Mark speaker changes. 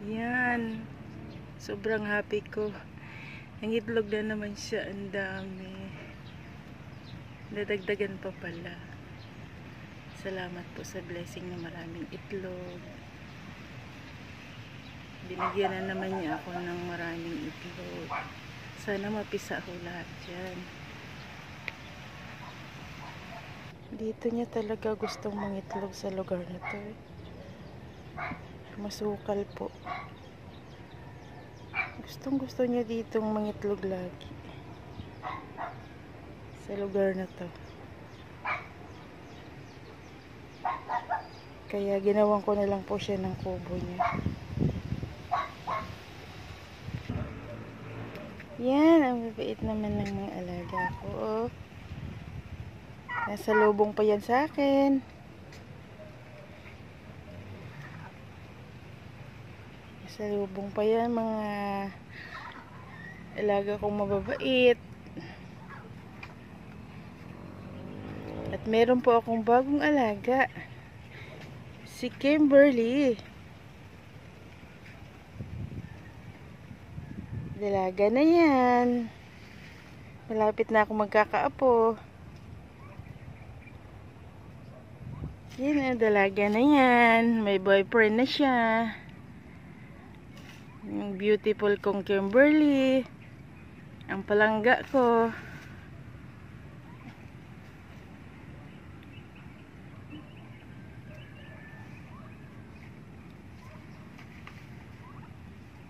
Speaker 1: Yan. Sobrang happy ko. Ang itlog na naman siya. Ang dami. Nadagdagan pa pala. Salamat po sa blessing na maraming itlog. Binigyan na naman niya ako ng maraming itlog. Sana mapisa ko lahat yan. Dito niya talaga gustong mangitlog sa lugar na to. Masukal po. Gustong gusto niya ditong mangitlog lagi. Sa lugar na to. Kaya ginawan ko na lang po siya ng kubo niya. Yan, ang bibait naman ng mga alaga ko. Oh. Nasa lubong pa yan sa akin. Nasa lubong pa yan, mga alaga kong mababait. At meron po akong bagong alaga. Si Kimberly. Dalaga na yan. Malapit na ako magkakaapo. Yan ang dalaga na yan. May boyfriend na siya. Yung beautiful kong Kimberly. Ang palangga ko.